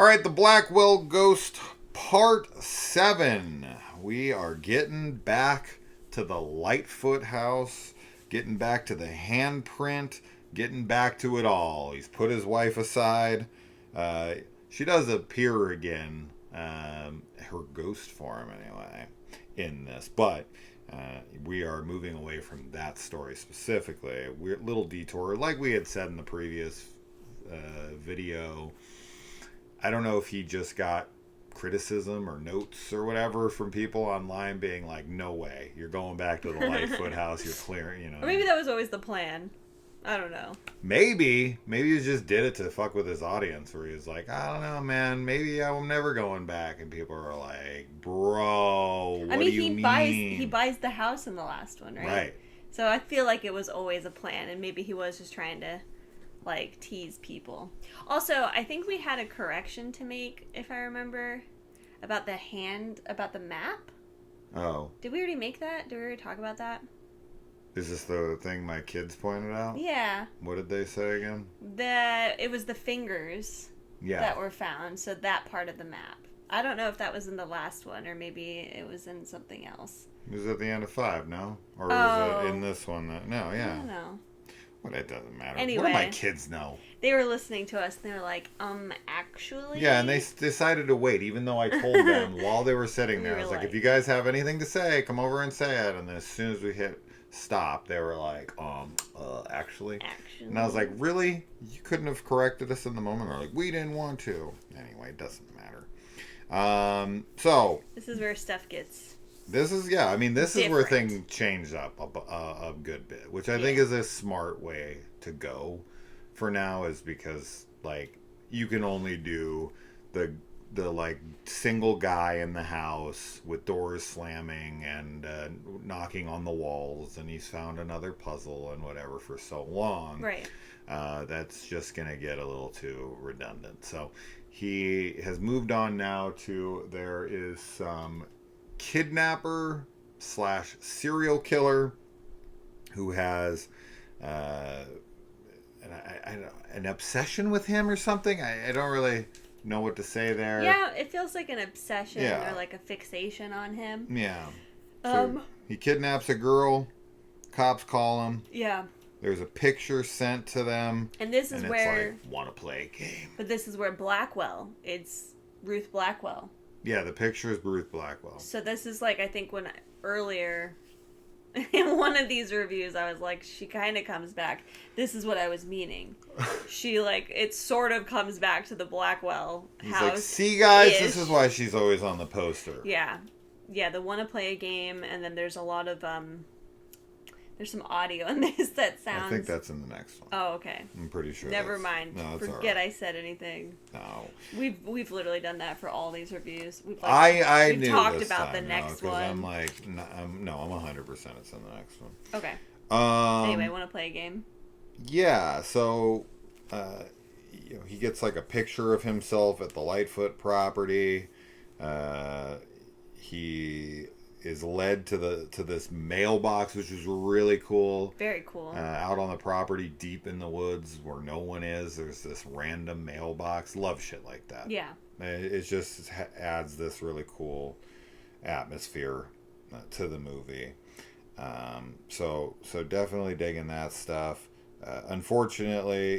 All right, the Blackwell Ghost Part 7. We are getting back to the Lightfoot house, getting back to the handprint, getting back to it all. He's put his wife aside. She does appear again, her ghost form anyway, in this. But we are moving away from that story specifically. Weird little detour, like we had said in the previous video. I don't know if he just got criticism or notes or whatever from people online being like, no way, you're going back to the Lightfoot house, you're clearing, Or maybe that was always the plan. I don't know. Maybe he just did it to fuck with his audience, where he was like, I don't know, man, maybe I'm never going back. And people are like, bro, what do you mean? He buys the house in the last one, right? Right. So I feel like it was always a plan, and maybe he was just trying to like tease people. Also, I think we had a correction to make, if I remember, about the map. Oh. Did we already make that? Did we already talk about that? Is this the thing my kids pointed out? Yeah. What did they say again? It was the fingers that were found, so that part of the map. I don't know if that was in the last one, or maybe it was in something else. It was at the end of 5, no? Or was it in this one? No, yeah. I don't know. Well, it doesn't matter. Anyway, what do my kids know? They were listening to us, and they were like, actually? Yeah, and they decided to wait, even though I told them while they were sitting there. I was like, if you guys have anything to say, come over and say it. And then as soon as we hit stop, they were like, actually? And I was like, really? You couldn't have corrected us in the moment? Or like, we didn't want to. Anyway, it doesn't matter. So. This is where stuff gets... This is different. where things changed up a good bit, which I think is a smart way to go for now, is because, like, you can only do the like single guy in the house with doors slamming and knocking on the walls, and he's found another puzzle and whatever for so long. Right. That's just going to get a little too redundant. So he has moved on now to, there is some kidnapper / serial killer who has an obsession with him or something. I don't really know what to say there. Yeah, it feels like an obsession or like a fixation on him. Yeah. So he kidnaps a girl. Cops call him. Yeah. There's a picture sent to them. And this is where... it's like, want to play a game. But this is where Blackwell, it's Ruth Blackwell. Yeah, the picture is Ruth Blackwell. So this is like, I think when earlier in one of these reviews, I was like, she kind of comes back. This is what I was meaning. She, like, it sort of comes back to the Blackwell house. He's like, see, guys, this is why she's always on the poster. Yeah. Yeah, the want to play a game, and then there's a lot of, there's some audio in this that sounds... I think that's in the next one. Oh, okay. I'm pretty sure. Never mind. No, that's Forget all right. I said anything. No. We've literally done that for all these reviews. We've we've talked this about time, the next one. I'm like, no, I'm 100% it's in the next one. Okay. Anyway, want to play a game? Yeah. So, he gets like a picture of himself at the Lightfoot property. He is led to this mailbox, which is really cool. Very cool. Out on the property, deep in the woods where no one is, there's this random mailbox. Love shit like that. Yeah. It just adds this really cool atmosphere to the movie. So definitely digging that stuff. Unfortunately,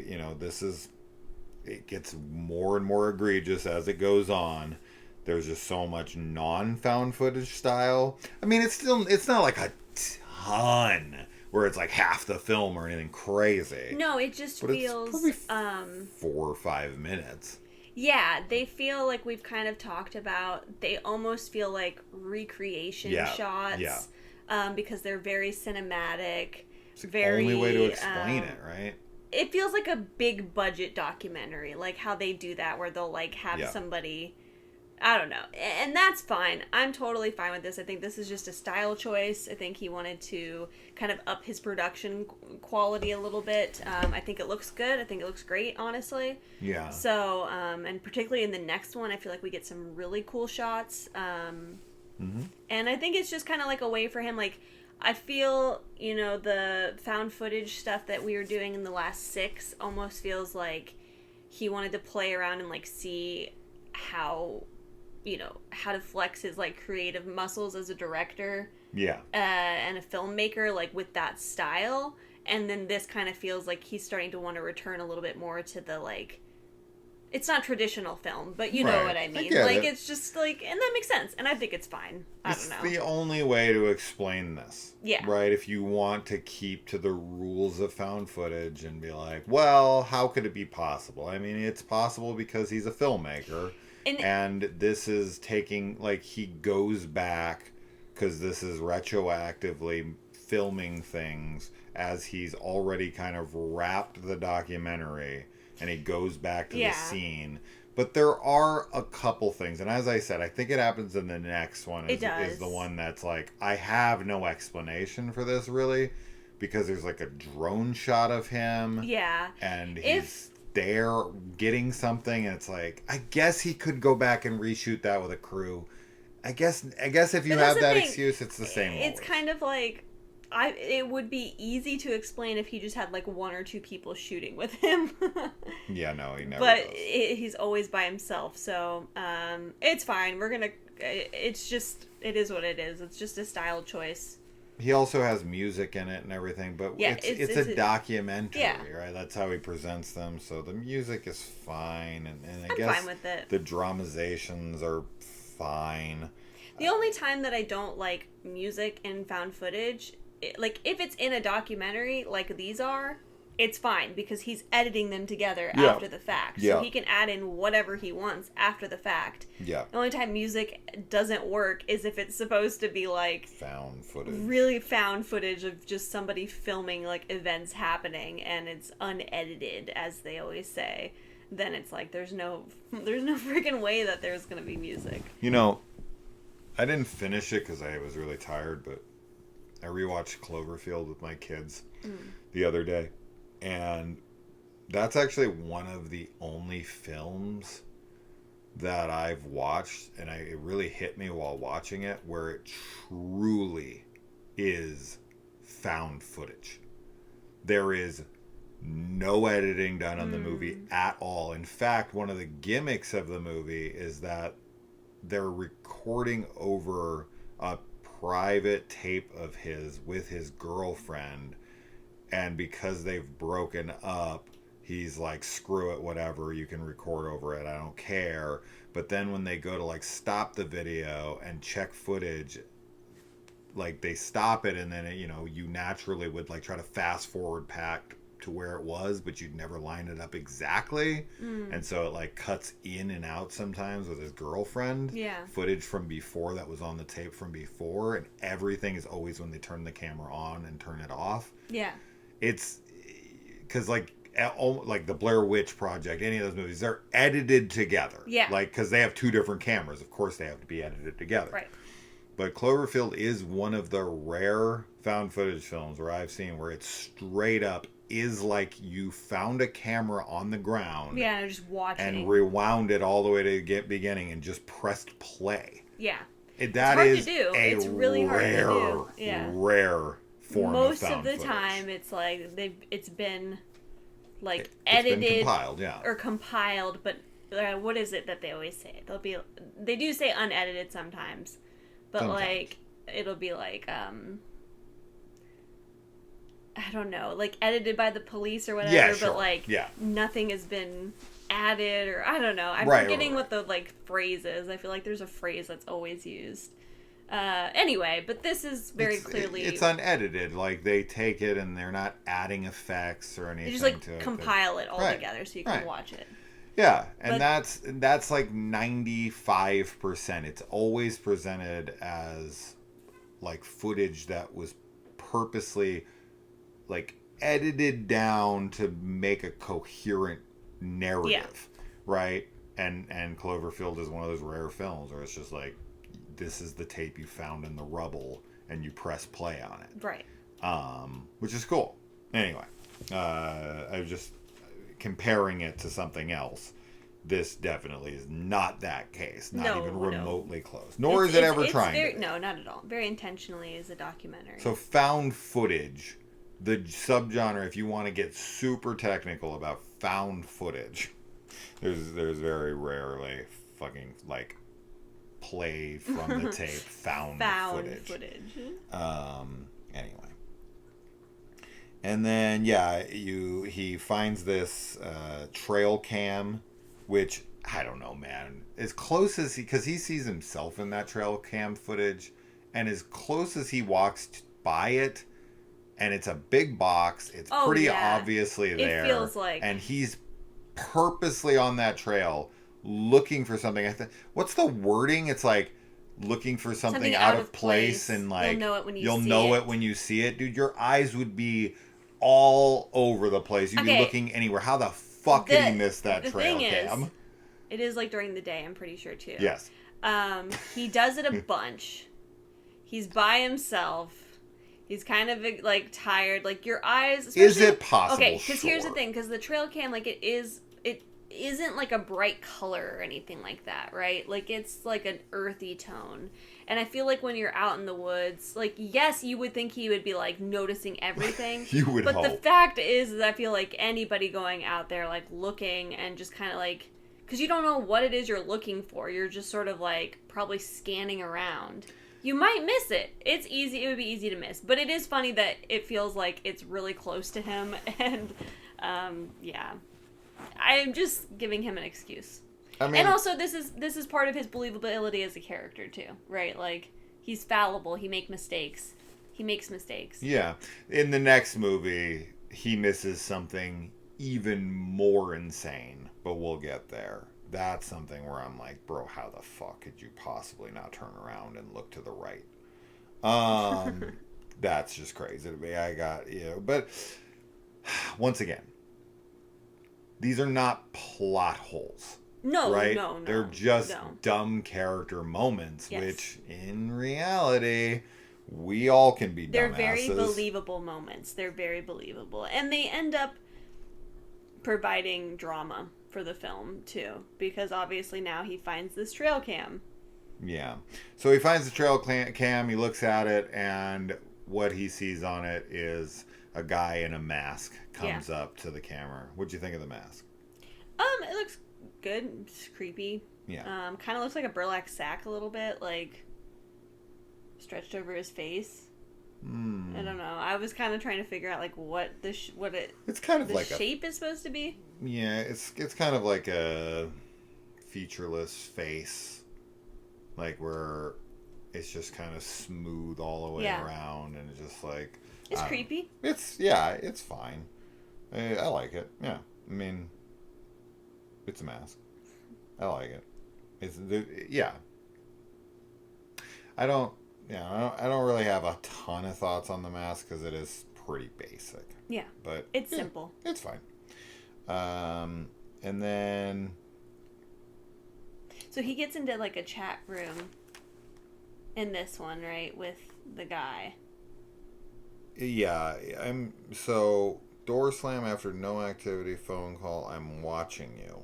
it gets more and more egregious as it goes on. There's just so much non-found footage style. I mean, it's not like a ton where it's like half the film or anything crazy. No, it just feels it's probably 4 or 5 minutes. Yeah, they feel like we've kind of talked about. They almost feel like recreation shots. Yeah. Because they're very cinematic. It's the only way to explain it, right? It feels like a big budget documentary, like how they do that, where they'll like have somebody. I don't know. And that's fine. I'm totally fine with this. I think this is just a style choice. I think he wanted to kind of up his production quality a little bit. I think it looks good. I think it looks great, honestly. Yeah. So, and particularly in the next one, I feel like we get some really cool shots. And I think it's just kind of like a way for him, like, I feel, the found footage stuff that we were doing in the last 6 almost feels like he wanted to play around and, like, see how, how to flex his like creative muscles as a director. Yeah. And a filmmaker, like with that style. And then this kind of feels like he's starting to want to return a little bit more to the like, it's not traditional film, but you know what I mean. Like, it's just like, and that makes sense. And I think it's fine. I don't know. It's the only way to explain this. Yeah. Right? If you want to keep to the rules of found footage and be like, well, how could it be possible? I mean, it's possible because he's a filmmaker. And this is taking, like, he goes back because this is retroactively filming things as he's already kind of wrapped the documentary. And he goes back to the scene. But there are a couple things. And as I said, I think it happens in the next one. Is the one that's like, I have no explanation for this, really. Because there's like a drone shot of him. Yeah. And he's there getting something. And it's like, I guess he could go back and reshoot that with a crew. I guess if you have that excuse, it's the same. It's kind of like... it would be easy to explain if he just had like one or two people shooting with him. Yeah, no, he never But does. He's always by himself, so it's fine. It's just, it is what it is. It's just a style choice. He also has music in it and everything, but it's a documentary, right? That's how he presents them, so the music is fine, and I guess fine with it. The dramatizations are fine. The only time that I don't like music in found footage, like if it's in a documentary like these are, it's fine because he's editing them together after the fact. So he can add in whatever he wants after the fact. Yeah. The only time music doesn't work is if it's supposed to be like found footage. Really found footage of just somebody filming like events happening and it's unedited, as they always say. Then it's like there's no freaking way that there's going to be music. I didn't finish it because I was really tired, but I rewatched Cloverfield with my kids the other day. And that's actually one of the only films that I've watched, and it really hit me while watching it, where it truly is found footage. There is no editing done on the movie at all. In fact, one of the gimmicks of the movie is that they're recording over a private tape of his with his girlfriend, and because they've broken up, he's like, screw it, whatever, you can record over it, I don't care. But then when they go to like stop the video and check footage, like they stop it, and then you naturally would like try to fast forward back to where it was, but you'd never line it up exactly. And so it like cuts in and out sometimes with his girlfriend. Footage from before that was on the tape from before, and everything is always when they turn the camera on and turn it off. It's because like the Blair Witch Project, any of those movies, they're edited together. Like, because they have two different cameras, of course they have to be edited together. Right. But Cloverfield is one of the rare found footage films where I've seen where it's straight up is like you found a camera on the ground. Yeah, just watching. And rewound it all the way to the beginning and just pressed play. Yeah. That is it's really hard to do. Yeah. Rare form of found footage. Most of the time it's like it's been like edited. It's been compiled, or compiled, but what is it that they always say? They do say unedited sometimes. But sometimes. Like it'll be like I don't know, like edited by the police or whatever, yeah, sure. But like nothing has been added, or I don't know. I'm forgetting what the like phrase is. I feel like there's a phrase that's always used. Anyway, but this is very clearly it's unedited. Like they take it and they're not adding effects or anything. They just like compile it all together so you can watch it. Yeah, and that's like 95%. It's always presented as like footage that was purposely like edited down to make a coherent narrative, right? And Cloverfield is one of those rare films where it's just like, this is the tape you found in the rubble and you press play on it, right? Which is cool. Anyway, I was just comparing it to something else. This definitely is not that case. Not even remotely close. Nor is it ever trying to be. No, not at all. Very intentionally is a documentary. So found footage, the subgenre, if you want to get super technical about found footage, there's very rarely fucking like play from the tape found footage. Anyway. And then he finds this trail cam, which I don't know, man. As close as because he sees himself in that trail cam footage, and as close as he walks by it, and it's a big box. It's pretty obviously there. It feels like, and he's purposely on that trail looking for something. What's the wording? It's like looking for something out of place, and like you'll know it when you see it, dude. Your eyes would be all over the place. You'd be looking anywhere. How the fuck did he miss that trail cam? It is like during the day, I'm pretty sure too. Yes. He does it a bunch. He's by himself. He's kind of like tired. Like your eyes. Is it possible? Okay, because here's the thing. Because the trail cam, like it isn't like a bright color or anything like that, right? Like it's like an earthy tone. And I feel like when you're out in the woods, like yes, you would think he would be like noticing everything. You would hope. But the fact is I feel like anybody going out there like looking and just kind of like, because you don't know what it is you're looking for. You're just sort of like probably scanning around. You might miss it. It's easy. It would be easy to miss. But it is funny that it feels like it's really close to him. And, yeah. I'm just giving him an excuse. I mean, and also, this is part of his believability as a character, too. Right? Like, he's fallible. He makes mistakes. Yeah. In the next movie, he misses something even more insane. But we'll get there. That's something where I'm like, bro, how the fuck could you possibly not turn around and look to the right? That's just crazy to me. But once again, these are not plot holes. No, right? No. They're just dumb character moments, which in reality, we all can be dumbasses. They're very believable moments. They're very believable. And they end up providing drama for the film too, because obviously now he finds this trail cam. Yeah. So he finds the trail cam, he looks at it, and what he sees on it is a guy in a mask comes up to the camera. What'd you think of the mask? It looks good. It's creepy. Yeah. Kind of looks like a burlap sack a little bit, like stretched over his face. I don't know. I was kind of trying to figure out like it's kind of like shape is supposed to be. Yeah, it's kind of like a featureless face, like where it's just kind of smooth all the way around, and it's just like it's creepy. It's fine. I like it. Yeah, I mean, it's a mask. I like it. I don't really have a ton of thoughts on the mask because it is pretty basic. Yeah. But it's simple. It's fine. And then so he gets into like a chat room in this one, right, with the guy. Yeah, so door slam after no activity, phone call, I'm watching you.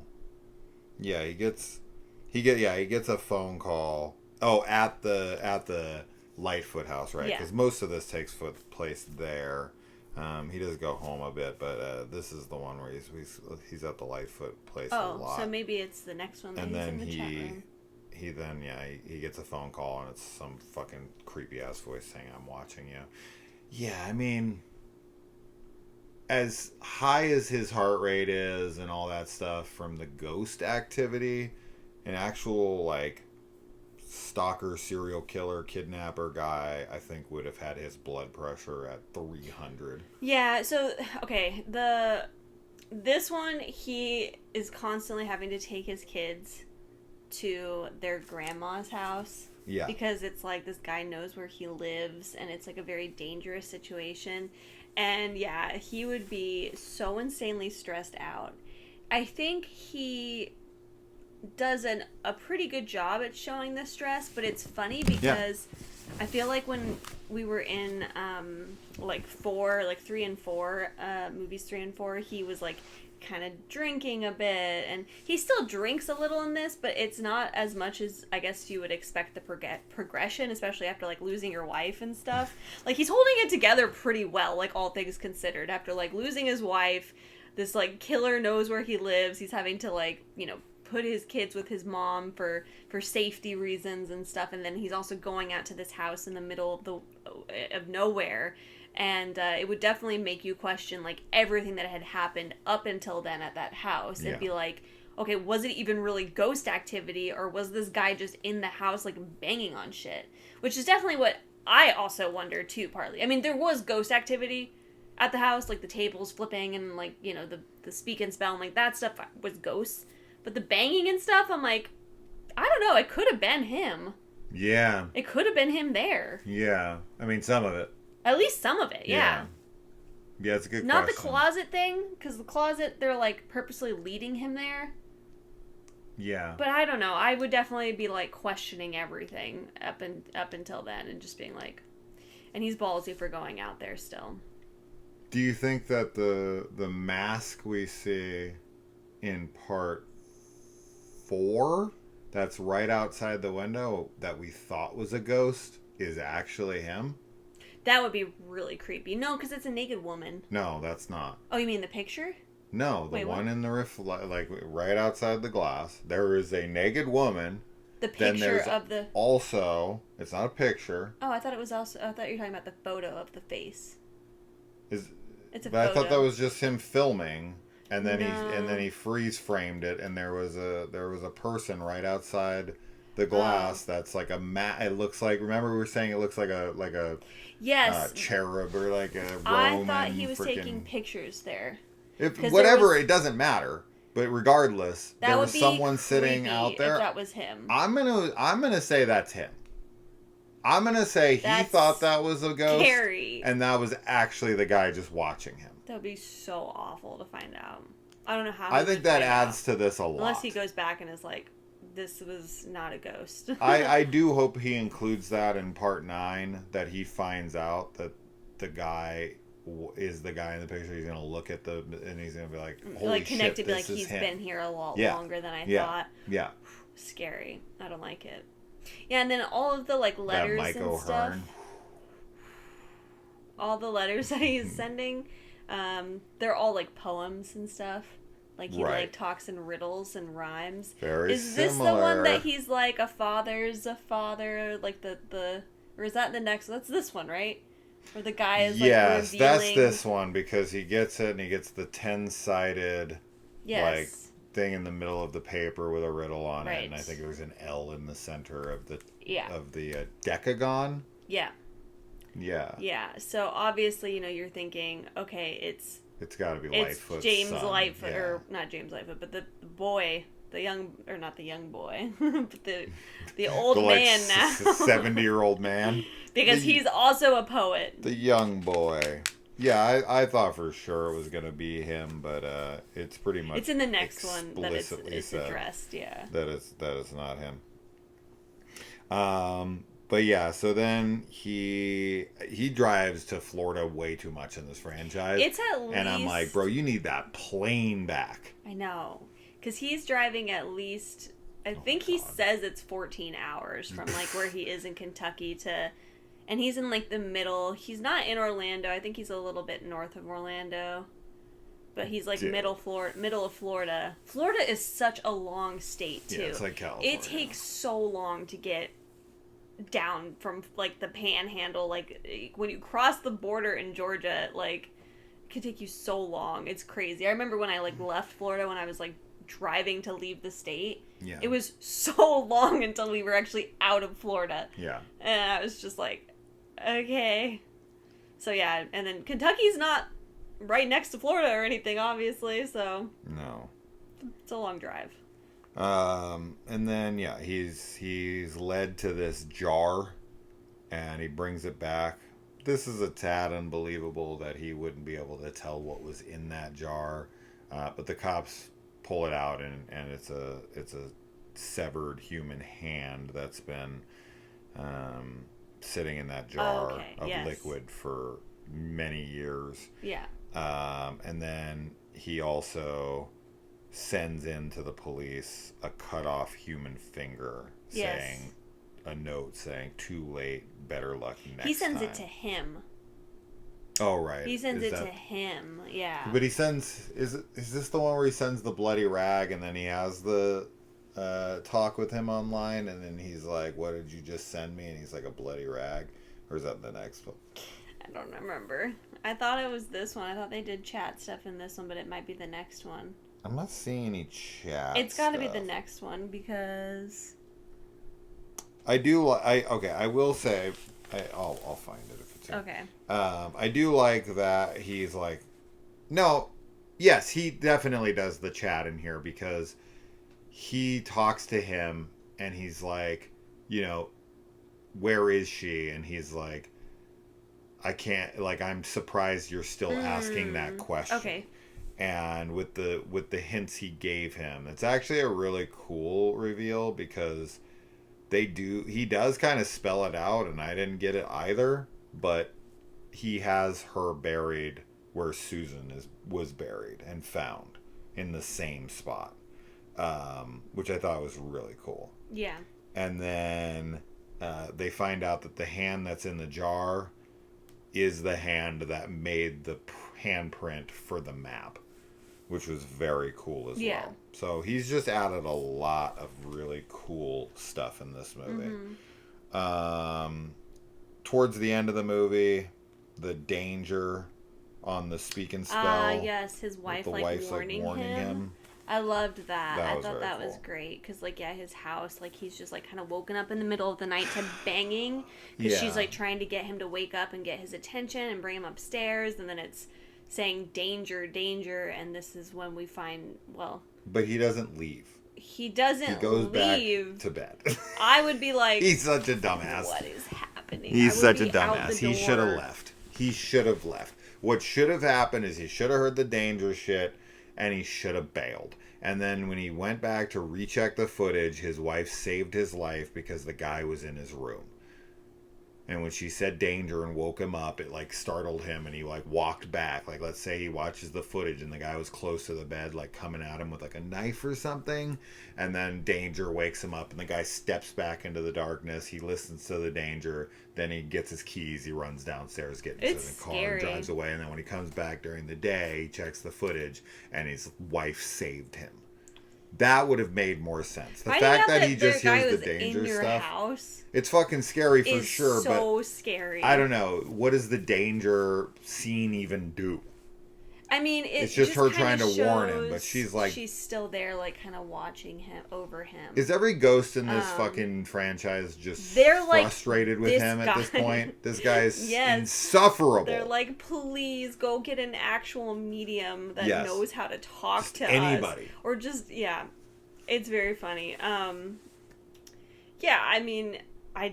Yeah, he gets a phone call. Oh, at the Lightfoot house, right? Because most of this takes place there. He does go home a bit, but this is the one where he's at the Lightfoot place a lot. Oh, so maybe it's the next one that and he's then in the chat room. He gets a phone call, and it's some fucking creepy-ass voice saying, I'm watching you. Yeah, I mean, as high as his heart rate is and all that stuff from the ghost activity, an actual, like, stalker, serial killer, kidnapper guy, I think would have had his blood pressure at 300. Yeah, so, okay, this one, he is constantly having to take his kids to their grandma's house. Yeah. Because it's like this guy knows where he lives, and it's like a very dangerous situation. And yeah, he would be so insanely stressed out. I think he does a pretty good job at showing the stress, but it's funny because I feel like when we were in like 3 and 4 movies 3 and 4, he was like kind of drinking a bit, and he still drinks a little in this, but it's not as much as I guess you would expect the progression, especially after like losing your wife and stuff. Like he's holding it together pretty well, like all things considered, after like losing his wife. This like killer knows where he lives. He's having to like, put his kids with his mom for safety reasons and stuff, and then he's also going out to this house in the middle of nowhere, and it would definitely make you question like everything that had happened up until then at that house, and be like, okay, was it even really ghost activity, or was this guy just in the house like banging on shit? Which is definitely what I also wonder too, partly. I mean, there was ghost activity at the house, like the tables flipping and like, you know, the speak and spell and like that stuff was ghosts. But the banging and stuff, I'm like, I don't know, it could have been him. Yeah. It could have been him there. Yeah. I mean, some of it. At least some of it, yeah. Yeah, it's a good Not question. the closet thing, because the closet, they're like purposely leading him there. Yeah. But I don't know. I would definitely be like questioning everything up until then and just being like, and he's ballsy for going out there still. Do you think that the mask we see in part 4 that's right outside the window that we thought was a ghost is actually him? That would be really creepy. No, because it's a naked woman. No, that's not. Oh, you mean the picture? No, the one in the like right outside the glass. There is a naked woman. The picture of the... Also, it's not a picture. Oh, I thought it was also... I thought you were talking about the photo of the face. It's a but photo. I thought that was just him filming, and then No. he freeze framed it, and there was a person right outside the glass that's like a mat. It looks like, remember we were saying it looks like a yes, cherub or like a Roman. I thought he was taking pictures there. Whatever, it doesn't matter. But regardless, there was someone sitting out there. If that was him. I'm gonna say that's him. I'm gonna say he thought that was a ghost, scary. And that was actually the guy just watching him. That would be so awful to find out. I don't know how. I think that adds to this a lot. Unless he goes back and is like, this was not a ghost. I do hope he includes that in part 9, that he finds out that the guy is the guy in the picture. He's gonna look at and he's gonna be like, holy like connected, shit, be like, this is he's him. been here a lot longer than I thought. Yeah. Scary. I don't like it. Yeah, and then all of the like letters Mike and O'Hearn. stuff. All the letters that he's sending, they're all like poems and stuff. Like he like talks in riddles and rhymes. Very Is this the one that he's like, a father's a father, like the or is that the next? That's this one, right? Where the guy is like yes, revealing... that's this one, because he gets it and he gets the 10-sided like thing in the middle of the paper with a riddle on it, and I think there's an L in the center of the decagon. Yeah. Yeah. Yeah. So obviously, you know, you're thinking, okay, it's got to be Lightfoot's James son. Lightfoot, or not James Lightfoot, but the boy, the young, or not the young boy, but the old man now, 70-year-old man, because he's also a poet. The young boy. Yeah, I thought for sure it was gonna be him, but it's pretty much it's in the next one that it's said addressed. Yeah, that is not him. But yeah, so then he drives to Florida way too much in this franchise. It's at least, and I'm like, bro, you need that plane back. I know, because he's driving at least. I think he says it's 14 hours from like where he is in Kentucky to. And he's in, like, the middle. He's not in Orlando. I think he's a little bit north of Orlando. But he's, like, middle of Florida. Florida is such a long state, too. Yeah, it's like California. It takes so long to get down from, like, the panhandle. Like, when you cross the border in Georgia, like, it can take you so long. It's crazy. I remember when I, like, left Florida when I was, like, driving to leave the state. Yeah. It was so long until we were actually out of Florida. Yeah. And I was just like... Okay. So yeah, and then Kentucky's not right next to Florida or anything, obviously, so... No. It's a long drive. And then, yeah, he's led to this jar, and he brings it back. This is a tad unbelievable that he wouldn't be able to tell what was in that jar, but the cops pull it out, and it's a severed human hand that's been... sitting in that jar of liquid for many years. Yeah. And then he also sends in to the police a cut off human finger saying a note saying, "Too late, better luck next time." He sends it to him. Oh, right. He sends it to him, yeah. But he sends... Is this the one where he sends the bloody rag and then he has the talk with him online, and then he's like, "What did you just send me?" And he's like, "A bloody rag," or is that the next one? I don't remember. I thought it was this one. I thought they did chat stuff in this one, but it might be the next one. I'm not seeing any chat. It's got to be the next one because I do. I will say, I'll find it if it's here. Okay. I do like that he's like, no, yes, he definitely does the chat in here because he talks to him and he's like, where is she? And he's like, I can't, like, I'm surprised you're still asking that question. Okay. And with the hints he gave him, it's actually a really cool reveal because he does kind of spell it out, and I didn't get it either, but he has her buried where Susan was buried and found in the same spot, which I thought was really cool. Yeah. And then they find out that the hand that's in the jar is the hand that made the handprint for the map, which was very cool as well. So he's just added a lot of really cool stuff in this movie. Towards the end of the movie, the danger on the speak and spell. Yes, his wife the like wife's warning him. I loved that. I thought that was great because, like, his house, like, he's just, like, kind of woken up in the middle of the night to banging because she's, like, trying to get him to wake up and get his attention and bring him upstairs, and then it's saying danger, danger, and this is when we find, But he doesn't leave. He doesn't He goes leave. back to bed. I would be like... He's such a dumbass. What is happening? He's such a dumbass. He should have left. He should have left. What should have happened is he should have heard the danger shit, and he should have bailed. And then when he went back to recheck the footage, his wife saved his life because the guy was in his room. And when she said danger and woke him up, it, like, startled him, and he, like, walked back. Like, let's say he watches the footage and the guy was close to the bed, like, coming at him with, like, a knife or something. And then danger wakes him up, and the guy steps back into the darkness. He listens to the danger. Then he gets his keys. He runs downstairs, gets into the car, and drives away. And then when he comes back during the day, he checks the footage, and his wife saved him. That would have made more sense. The fact that he just hears the danger stuff. House it's fucking scary for sure, but so scary. I don't know. What does the danger scene even do? I mean, it's just her trying to warn him, but she's like... She's still there, like, kind of watching him, over him. Is every ghost in this fucking franchise just frustrated with him at this point? This guy is insufferable. They're like, please go get an actual medium that knows how to talk just to anybody. Us. Or just, it's very funny. I mean, I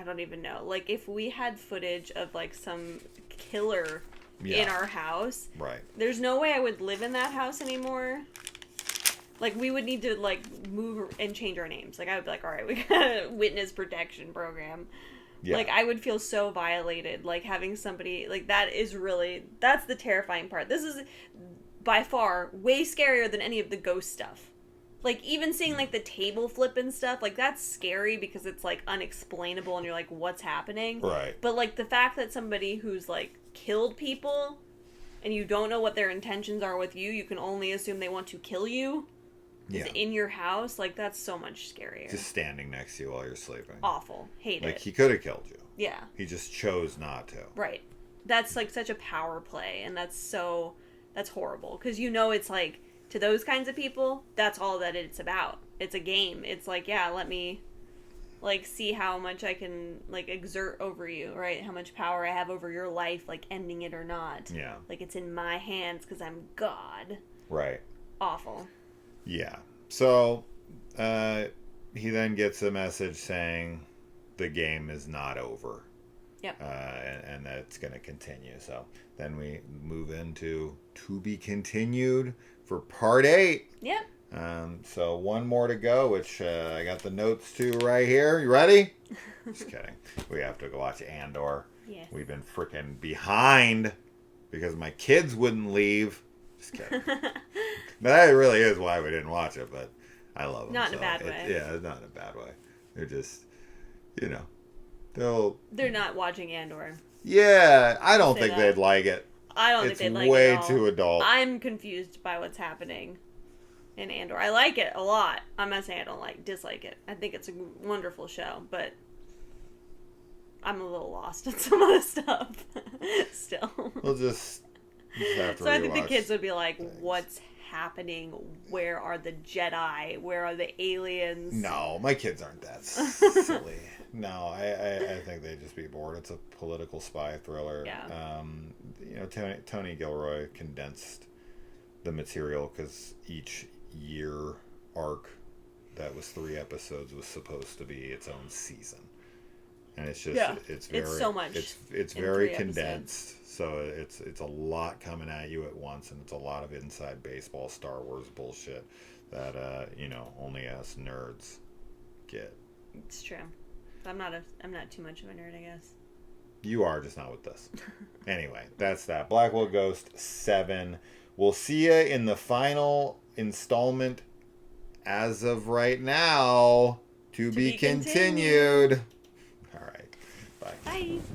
don't even know. Like, if we had footage of, like, some killer... in our house. Right. There's no way I would live in that house anymore. Like, we would need to, like, move and change our names. Like, I would be like, all right, we got a witness protection program. Yeah. Like, I would feel so violated. Like, having somebody, like, that's the terrifying part. This is, by far, way scarier than any of the ghost stuff. Like, even seeing, like, the table flip and stuff, like, that's scary because it's, like, unexplainable and you're like, what's happening? Right. But, like, the fact that somebody who's, like, killed people and you don't know what their intentions are with you, you can only assume they want to kill you is in your house, like, that's so much scarier. Just standing next to you while you're sleeping. Awful. Hate it. Like, he could have killed you. Yeah. He just chose not to. Right. That's, like, such a power play, and that's horrible. Because it's, like, to those kinds of people, that's all that it's about. It's a game. It's like, let me, like, see how much I can, like, exert over you, right? How much power I have over your life, like, ending it or not. Yeah. Like, it's in my hands because I'm God. Right. Awful. Yeah. So, he then gets a message saying the game is not over. Yep. And that it's going to continue. So, then we move into To Be Continued for part 8. Yep. So one more to go, which I got the notes to right here. You ready? Just kidding. We have to go watch Andor. Yes. We've been freaking behind because my kids wouldn't leave. Just kidding. That really is why we didn't watch it, but I love them. Not in a bad way. Yeah, not in a bad way. They're just, they're not watching Andor. Yeah, I don't think they'd like it. I don't think they'd like it at all. It's way too adult. I'm confused by what's happening. in Andor. I like it a lot. I'm not saying I don't dislike it. I think it's a wonderful show, but I'm a little lost in some of the stuff still. We'll just have to So I think the rewatch kids would be like, things. what's happening? Where are the Jedi? Where are the aliens? No, my kids aren't that silly. No, I think they'd just be bored. It's a political spy thriller. Yeah. Tony Gilroy condensed the material because each year arc that was 3 episodes was supposed to be its own season. And it's just it's very it's so much. It's very condensed. So it's a lot coming at you at once, and it's a lot of inside baseball Star Wars bullshit that only us nerds get. It's true. I'm not too much of a nerd, I guess. You are, just not with this. Anyway, that's that. Blackwell Ghost 7. We'll see you in the final installment as of right now. To be continued. All right. Bye. Bye.